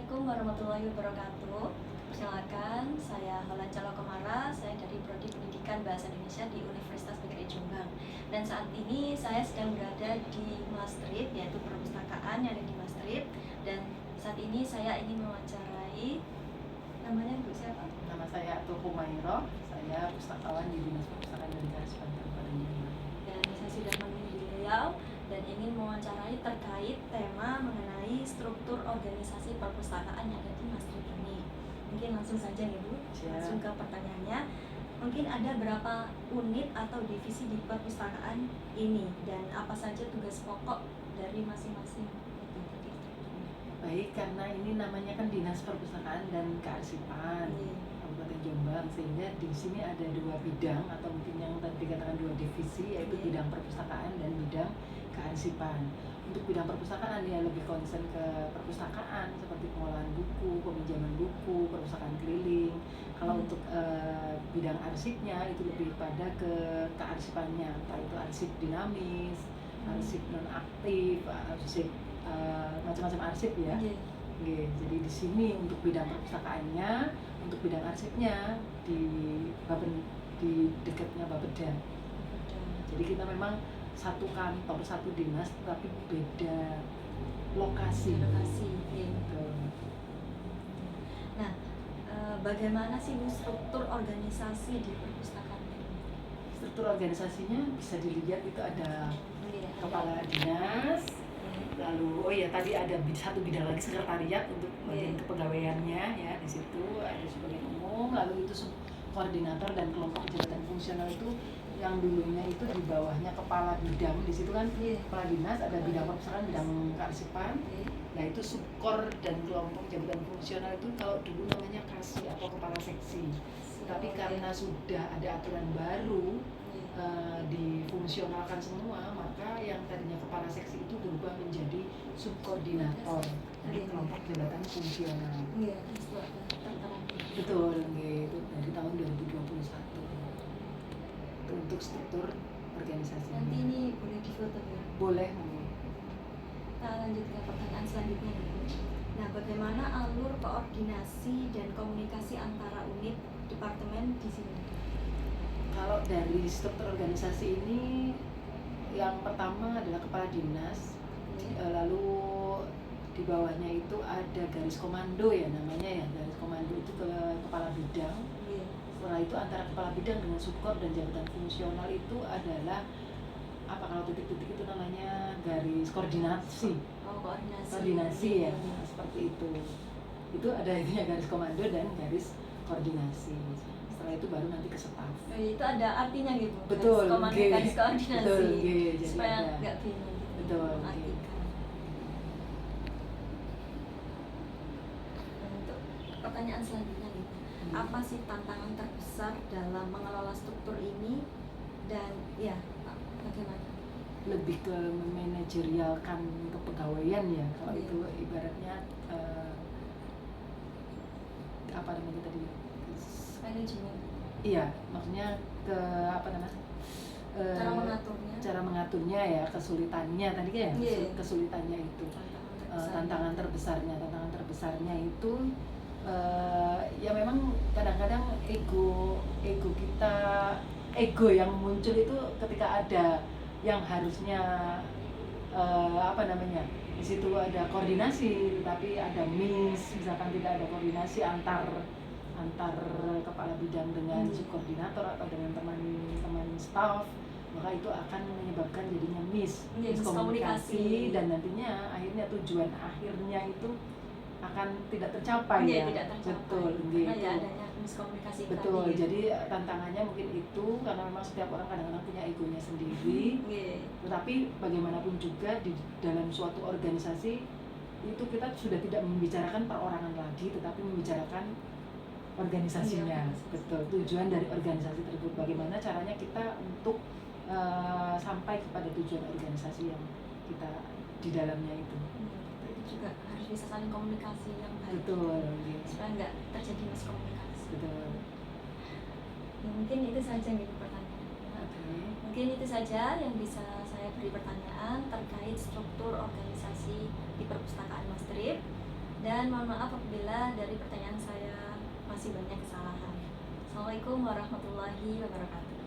Assalamualaikum warahmatullahi wabarakatuh. Perkenalkan, saya Holan Calokomara, saya dari Prodi Pendidikan Bahasa Indonesia di Universitas PGRI Jombang. Dan saat ini saya sedang berada di Maastricht, yaitu perpustakaan yang ada di Maastricht. Dan saat ini saya ingin mewawancarai, namanya Bu siapa? Nama saya Atul Humairo, saya pustakawan di Dinas Perpustakaan dan Kearsipan Kabupaten Jombang. Dan saya sudah menemui beliau dan ingin mewawancarai terkait tema mengenai struktur organisasi perpustakaan yang ada di Maastricht ini. Mungkin langsung saja nih Bu, langsung ke pertanyaannya. Mungkin ada berapa unit atau divisi di perpustakaan ini dan apa saja tugas pokok dari masing-masing? Baik, karena ini namanya kan Dinas Perpustakaan dan Kearsipan Kabupaten Jombang, sehingga di sini ada dua bidang atau mungkin yang tadi dikatakan dua divisi, yaitu bidang perpustakaan dan bidang kearsipan. Untuk bidang perpustakaan ya lebih konsen ke perpustakaan seperti pengolahan buku, peminjaman buku, perpustakaan keliling. Kalau untuk bidang arsipnya itu lebih pada ke kearsipannya, entah itu arsip dinamis, arsip nonaktif, arsip macam-macam arsip ya. Jadi di sini untuk bidang perpustakaannya, untuk bidang arsipnya di dekatnya Bapeda. Jadi kita memang satu kantor, satu dinas, tapi beda lokasi. Gitu. Nah, bagaimana sih struktur organisasi di perpustakaan ini? Struktur organisasinya bisa dilihat itu ada kepala dinas, lalu tadi ada satu bidang lagi sekretariat untuk bagian kepegawaiannya ya, di situ ada sebagian umum, lalu itu koordinator dan kelompok jabatan fungsional itu yang dulunya itu di bawahnya kepala bidang, di situ kan kepala dinas, ada bidang perpustakaan, bidang kearsipan. Nah itu subkor dan kelompok jabatan fungsional itu kalau dulu namanya kasi atau kepala seksi. Tapi karena sudah ada aturan baru difungsionalkan semua, maka yang tadinya kepala seksi itu berubah menjadi subkoordinator dari kelompok jabatan fungsional. Betul, itu dari tahun 2021. Untuk struktur organisasi. Nanti ini boleh difoto ya? Boleh. Kita lanjut ke pertanyaan selanjutnya nih. Nah, bagaimana alur koordinasi dan komunikasi antara unit departemen di sini? Kalau dari struktur organisasi ini, yang pertama adalah kepala dinas, lalu di bawahnya itu ada garis komando ya namanya ya, garis komando itu ke kepala bidang. Setelah itu antara kepala bidang dengan subkor dan jabatan fungsional itu adalah apa, kalau titik-titik itu namanya garis koordinasi. Koordinasi ya, seperti itu. Itu ada ininya garis komando dan garis koordinasi. Setelah itu baru nanti ke staf. Itu ada artinya gitu. Betul. Garis komando, garis koordinasi. Betul, supaya nggak bingung. Betul. Untuk pertanyaan selanjutnya nih, apa sih tantangan terbesar dalam mengelola struktur ini dan ya bagaimana? Lebih ke memanajerialkan kepegawaian ya, kalau itu ibaratnya apa namanya tadi? Manajemen. Iya, maksudnya ke apa namanya? Cara mengaturnya ya, kesulitannya tadi kan ya, kesulitannya itu. Tantangan terbesarnya itu ya memang kadang-kadang ego yang muncul itu ketika ada yang harusnya di situ ada koordinasi tapi ada misalkan tidak ada koordinasi antar kepala bidang dengan subkoordinator atau dengan teman-teman staff, maka itu akan menyebabkan jadinya miskomunikasi dan nantinya akhirnya tujuan akhirnya itu akan tidak tercapai Betul, karena ya adanya miskomunikasi. Betul, jadi tantangannya mungkin itu karena memang setiap orang kadang-kadang punya egonya sendiri. Tetapi bagaimanapun juga di dalam suatu organisasi itu kita sudah tidak membicarakan perorangan lagi, tetapi membicarakan organisasinya. Betul, tujuan dari organisasi tersebut, bagaimana caranya kita untuk sampai kepada tujuan organisasi yang kita di dalamnya itu. Juga harus bisa saling komunikasi yang baik. Betul, supaya nggak terjadi miskomunikasi. Betul. Ya, mungkin itu saja nih pertanyaannya. Mungkin itu saja yang bisa saya beri pertanyaan terkait struktur organisasi di perpustakaan Maastricht. Dan Dan mohon maaf apabila dari pertanyaan saya masih banyak kesalahan. Assalamualaikum warahmatullahi wabarakatuh.